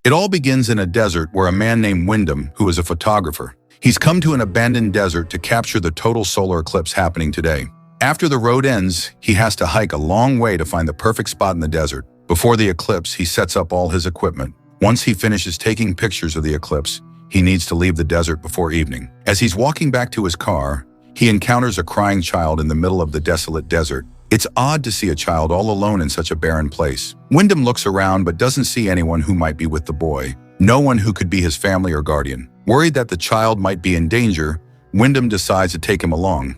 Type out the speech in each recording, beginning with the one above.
It all begins in a desert where a man named Wyndham, who is a photographer, he's come to an abandoned desert to capture the total solar eclipse happening today. After the road ends, he has to hike a long way to find the perfect spot in the desert. Before the eclipse, he sets up all his equipment. Once he finishes taking pictures of the eclipse, he needs to leave the desert before evening. As he's walking back to his car, he encounters a crying child in the middle of the desolate desert. It's odd to see a child all alone in such a barren place. Wyndham looks around but doesn't see anyone who might be with the boy. No one who could be his family or guardian. Worried that the child might be in danger, Wyndham decides to take him along.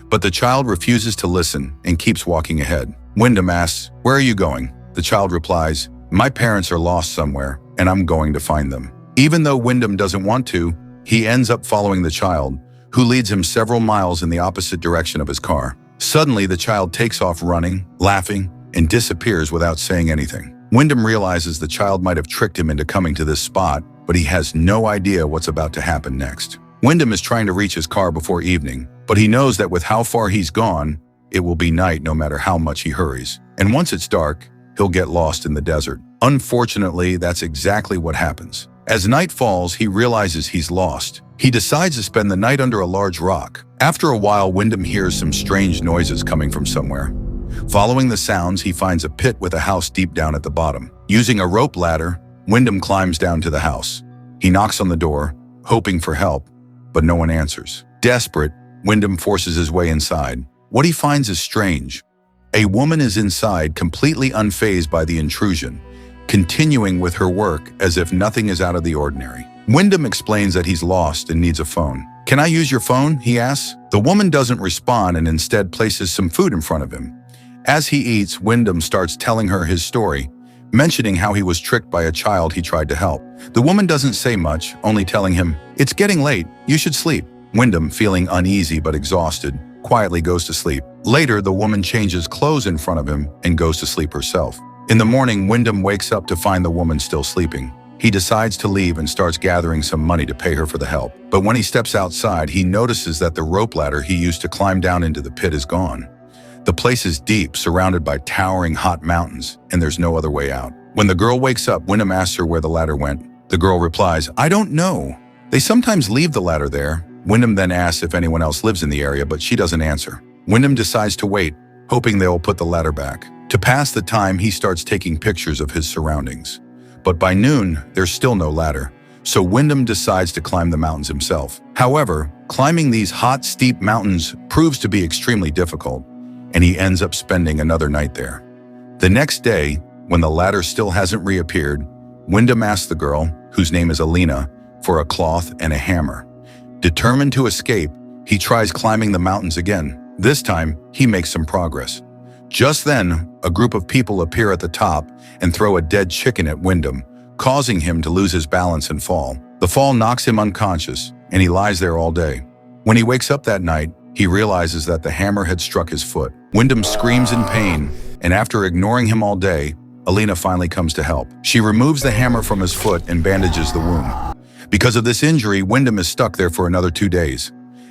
But the child refuses to listen and keeps walking ahead. Wyndham asks, "Where are you going?" The child replies, "My parents are lost somewhere, and I'm going to find them." Even though Wyndham doesn't want to, he ends up following the child, who leads him several miles in the opposite direction of his car. Suddenly, the child takes off running, laughing, and disappears without saying anything. Wyndham realizes the child might have tricked him into coming to this spot, but he has no idea what's about to happen next. Wyndham is trying to reach his car before evening, but he knows that with how far he's gone, it will be night no matter how much he hurries. And once it's dark, he'll get lost in the desert. Unfortunately, that's exactly what happens. As night falls, he realizes he's lost. He decides to spend the night under a large rock. After a while, Wyndham hears some strange noises coming from somewhere. Following the sounds, he finds a pit with a house deep down at the bottom. Using a rope ladder, Wyndham climbs down to the house. He knocks on the door, hoping for help, but no one answers. Desperate, Wyndham forces his way inside. What he finds is strange. A woman is inside, completely unfazed by the intrusion, continuing with her work as if nothing is out of the ordinary. Wyndham explains that he's lost and needs a phone. "Can I use your phone?" he asks. The woman doesn't respond and instead places some food in front of him. As he eats, Wyndham starts telling her his story, mentioning how he was tricked by a child he tried to help. The woman doesn't say much, only telling him, "It's getting late, you should sleep." Wyndham, feeling uneasy but exhausted, quietly goes to sleep. Later, the woman changes clothes in front of him and goes to sleep herself. In the morning, Wyndham wakes up to find the woman still sleeping. He decides to leave and starts gathering some money to pay her for the help. But when he steps outside, he notices that the rope ladder he used to climb down into the pit is gone. The place is deep, surrounded by towering hot mountains, and there's no other way out. When the girl wakes up, Wyndham asks her where the ladder went. The girl replies, "I don't know. They sometimes leave the ladder there." Wyndham then asks if anyone else lives in the area, but she doesn't answer. Wyndham decides to wait, hoping they will put the ladder back. To pass the time, he starts taking pictures of his surroundings. But by noon, there's still no ladder, so Wyndham decides to climb the mountains himself. However, climbing these hot, steep mountains proves to be extremely difficult, and he ends up spending another night there. The next day, when the ladder still hasn't reappeared, Wyndham asks the girl, whose name is Alina, for a cloth and a hammer. Determined to escape, he tries climbing the mountains again. This time, he makes some progress. Just then, a group of people appear at the top and throw a dead chicken at Wyndham, causing him to lose his balance and fall. The fall knocks him unconscious, and he lies there all day. When he wakes up that night, he realizes that the hammer had struck his foot. Wyndham screams in pain, and after ignoring him all day, Alina finally comes to help. She removes the hammer from his foot and bandages the wound. Because of this injury, Wyndham is stuck there for another 2 days.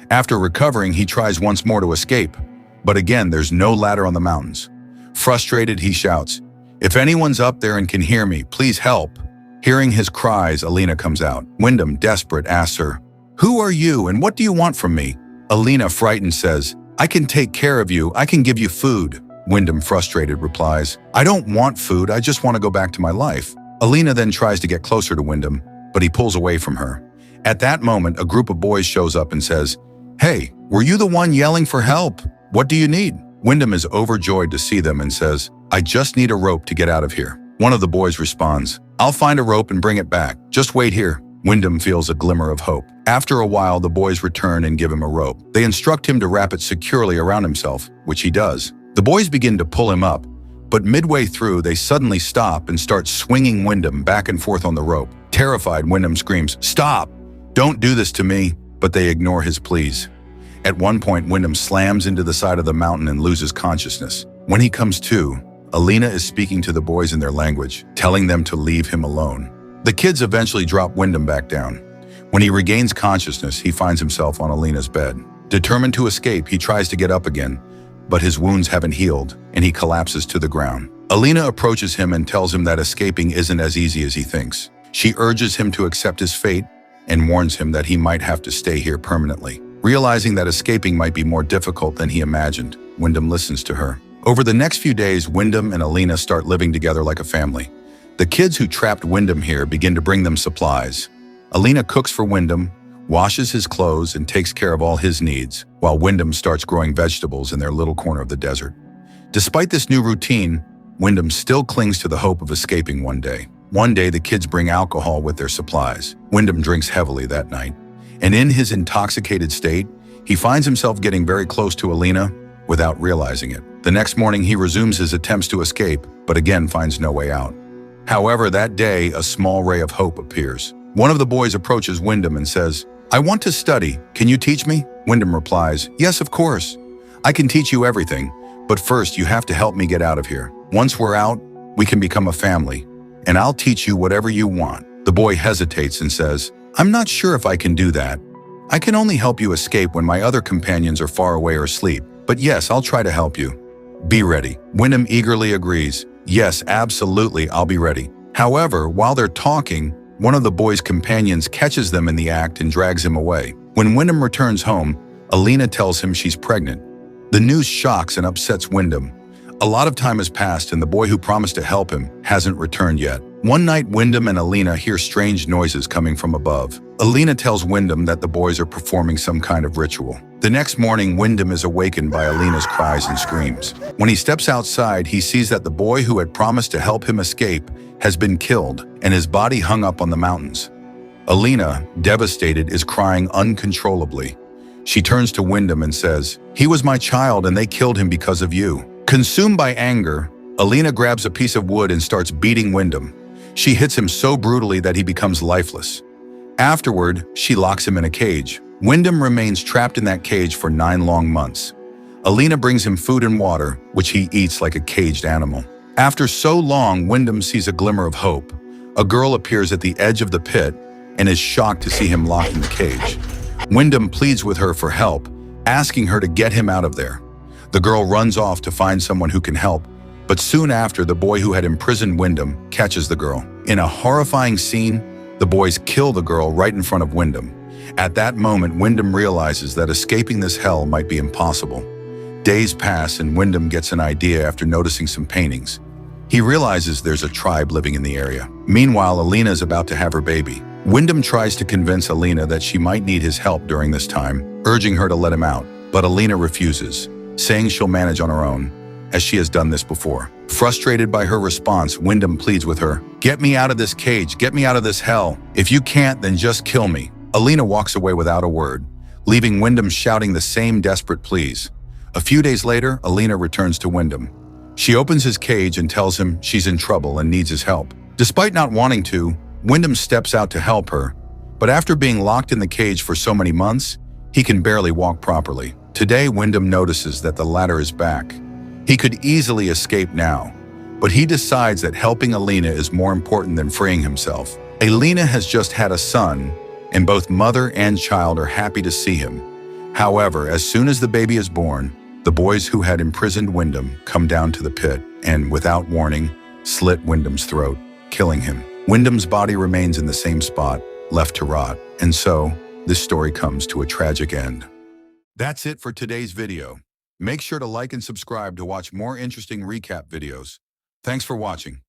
After recovering, he tries once more to escape, but again, there's no ladder on the mountains. Frustrated, he shouts, "If anyone's up there and can hear me, please help." Hearing his cries, Alina comes out. Wyndham, desperate, asks her, "Who are you and what do you want from me?" Alina, frightened, says, "I can take care of you. I can give you food." Wyndham, frustrated, replies, "I don't want food. I just want to go back to my life." Alina then tries to get closer to Wyndham, but he pulls away from her. At that moment, a group of boys shows up and says, "Hey, were you the one yelling for help? What do you need?" Wyndham is overjoyed to see them and says, "I just need a rope to get out of here." One of the boys responds, "I'll find a rope and bring it back. Just wait here." Wyndham feels a glimmer of hope. After a while, the boys return and give him a rope. They instruct him to wrap it securely around himself, which he does. The boys begin to pull him up, but midway through, they suddenly stop and start swinging Wyndham back and forth on the rope. Terrified, Wyndham screams, "Stop! Don't do this to me!" But they ignore his pleas. At one point, Wyndham slams into the side of the mountain and loses consciousness. When he comes to, Alina is speaking to the boys in their language, telling them to leave him alone. The kids eventually drop Wyndham back down. When he regains consciousness, he finds himself on Alina's bed. Determined to escape, he tries to get up again, but his wounds haven't healed, and he collapses to the ground. Alina approaches him and tells him that escaping isn't as easy as he thinks. She urges him to accept his fate and warns him that he might have to stay here permanently. Realizing that escaping might be more difficult than he imagined, Wyndham listens to her. Over the next few days, Wyndham and Alina start living together like a family. The kids who trapped Wyndham here begin to bring them supplies. Alina cooks for Wyndham, washes his clothes, and takes care of all his needs, while Wyndham starts growing vegetables in their little corner of the desert. Despite this new routine, Wyndham still clings to the hope of escaping one day. One day, the kids bring alcohol with their supplies. Wyndham drinks heavily that night, and in his intoxicated state, he finds himself getting very close to Alina without realizing it. The next morning, he resumes his attempts to escape, but again finds no way out. However, that day, a small ray of hope appears. One of the boys approaches Wyndham and says, "I want to study. Can you teach me?" Wyndham replies, "Yes, of course. I can teach you everything, but first you have to help me get out of here. Once we're out, we can become a family, and I'll teach you whatever you want." The boy hesitates and says, "I'm not sure if I can do that. I can only help you escape when my other companions are far away or asleep. But yes, I'll try to help you. Be ready." Wyndham eagerly agrees. "Yes, absolutely, I'll be ready." However, while they're talking, one of the boy's companions catches them in the act and drags him away. When Wyndham returns home, Alina tells him she's pregnant. The news shocks and upsets Wyndham. A lot of time has passed and the boy who promised to help him hasn't returned yet. One night, Wyndham and Alina hear strange noises coming from above. Alina tells Wyndham that the boys are performing some kind of ritual. The next morning, Wyndham is awakened by Alina's cries and screams. When he steps outside, he sees that the boy who had promised to help him escape has been killed and his body hung up on the mountains. Alina, devastated, is crying uncontrollably. She turns to Wyndham and says, "He was my child and they killed him because of you." Consumed by anger, Alina grabs a piece of wood and starts beating Wyndham. She hits him so brutally that he becomes lifeless. Afterward, she locks him in a cage. Wyndham remains trapped in that cage for 9 long months. Alina brings him food and water, which he eats like a caged animal. After so long, Wyndham sees a glimmer of hope. A girl appears at the edge of the pit and is shocked to see him locked in the cage. Wyndham pleads with her for help, asking her to get him out of there. The girl runs off to find someone who can help, but soon after, the boy who had imprisoned Wyndham catches the girl. In a horrifying scene, the boys kill the girl right in front of Wyndham. At that moment, Wyndham realizes that escaping this hell might be impossible. Days pass and Wyndham gets an idea after noticing some paintings. He realizes there's a tribe living in the area. Meanwhile, Alina is about to have her baby. Wyndham tries to convince Alina that she might need his help during this time, urging her to let him out, but Alina refuses, saying she'll manage on her own, as she has done this before. Frustrated by her response, Wyndham pleads with her, "Get me out of this cage, get me out of this hell. If you can't, then just kill me." Alina walks away without a word, leaving Wyndham shouting the same desperate pleas. A few days later, Alina returns to Wyndham. She opens his cage and tells him she's in trouble and needs his help. Despite not wanting to, Wyndham steps out to help her, but after being locked in the cage for so many months, he can barely walk properly. Today, Wyndham notices that the ladder is back. He could easily escape now, but he decides that helping Alina is more important than freeing himself. Alina has just had a son, and both mother and child are happy to see him. However, as soon as the baby is born, the boys who had imprisoned Wyndham come down to the pit and, without warning, slit Wyndham's throat, killing him. Wyndham's body remains in the same spot, left to rot, and so, this story comes to a tragic end. That's it for today's video. Make sure to like and subscribe to watch more interesting recap videos. Thanks for watching.